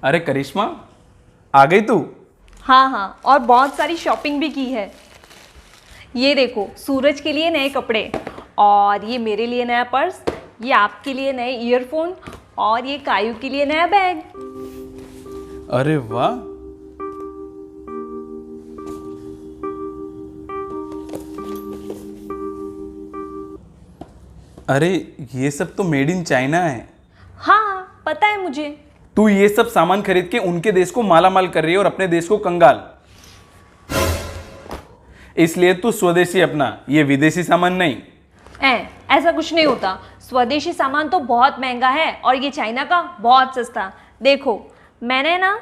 अरे करिश्मा, आ गई तू? हाँ हाँ, और बहुत सारी शॉपिंग भी की है। ये देखो, सूरज के लिए नए कपड़े, और ये मेरे लिए नया पर्स, ये आपके लिए नए ईयरफोन, और ये कायू के लिए नया बैग। अरे वाह। अरे ये सब तो मेड इन चाइना है। हाँ, पता है मुझे। तू ये सब सामान खरीद के उनके देश को माला माल कर रही है और अपने देश को कंगाल। इसलिए तू स्वदेशी अपना, ये विदेशी सामान नहीं। ऐसा कुछ नहीं होता। स्वदेशी सामान तो बहुत महंगा है और ये चाइना का बहुत सस्ता। देखो, मैंने ना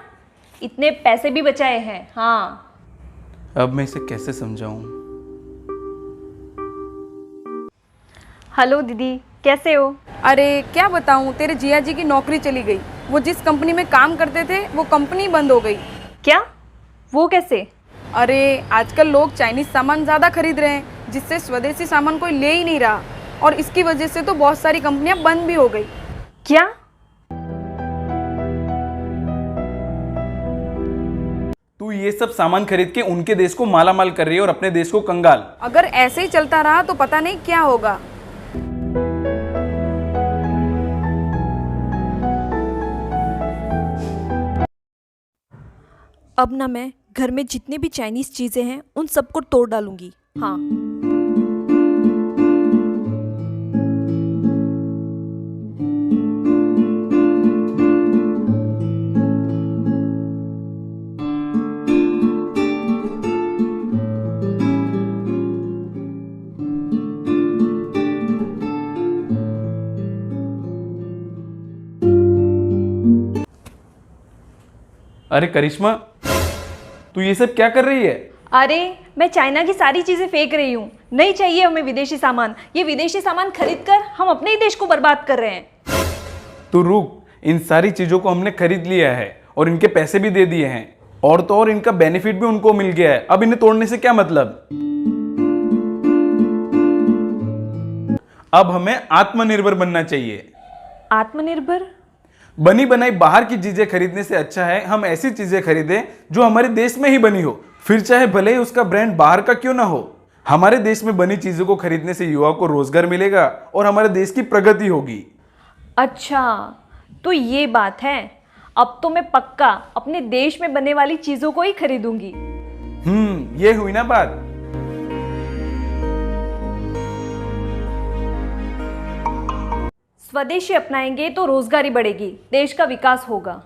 इतने पैसे भी बचाए हैं। हाँ, अब मैं इसे कैसे समझाऊं? हेलो दीदी, कैसे हो? अरे क्या बताऊं, तेरे जिया जी की नौकरी चली गई। वो जिस कंपनी में काम करते थे वो कंपनी बंद हो गई। क्या? वो कैसे? अरे आजकल लोग चाइनीज सामान ज़्यादा खरीद रहे हैं, जिससे स्वदेशी सामान कोई ले ही नहीं रहा, और इसकी वजह से तो बहुत सारी कंपनियां बंद भी हो गई। क्या? तू ये सब सामान खरीद के उनके देश को माला माल कर रही है और अपने देश को कंगाल। अगर ऐसे ही चलता रहा तो पता नहीं क्या होगा। अब ना मैं घर में जितने भी चाइनीज चीजें हैं उन सबको तोड़ डालूंगी। हाँ, अरे करिश्मा, तू ये सब क्या कर रही है? अरे मैं चाइना की सारी चीज़ें फेंक रही हूँ। नहीं चाहिए हमें विदेशी सामान। ये विदेशी सामान खरीद कर हम अपने ही देश को बर्बाद कर रहे हैं। तू रुक, इन सारी चीजों को हमने खरीद लिया है और इनके पैसे भी दे दिए हैं, और तो और इनका बेनिफिट भी उनको मिल गया है। अब इन्हें तोड़ने से क्या मतलब? अब हमें आत्मनिर्भर बनना चाहिए। आत्मनिर्भर? बनी बनाई बाहर की चीजें खरीदने से अच्छा है हम ऐसी चीजें खरीदें जो हमारे देश में ही बनी हो, फिर चाहे भले ही उसका ब्रांड बाहर का क्यों ना हो। हमारे देश में बनी चीजों को खरीदने से युवा को रोजगार मिलेगा और हमारे देश की प्रगति होगी। अच्छा, तो ये बात है। अब तो मैं पक्का अपने देश में बनने वाली चीज़ों को ही खरीदूंगी। ये हुई ना बात। स्वदेशी अपनाएंगे तो रोजगारी बढ़ेगी, देश का विकास होगा।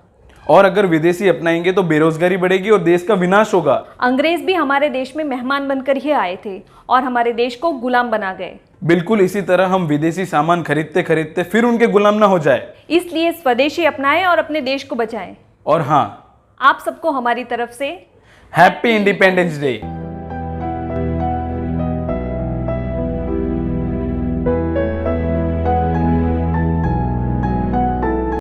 और अगर विदेशी अपनाएंगे तो बेरोजगारी बढ़ेगी और देश का विनाश होगा। अंग्रेज भी हमारे देश में मेहमान बनकर ही आए थे और हमारे देश को गुलाम बना गए। बिल्कुल इसी तरह हम विदेशी सामान खरीदते खरीदते फिर उनके गुलाम ना हो जाए। इसलिए स्वदेशी अपनाएं और अपने देश को बचाएं। और हाँ, आप सबको हमारी तरफ से हैप्पी इंडिपेंडेंस डे।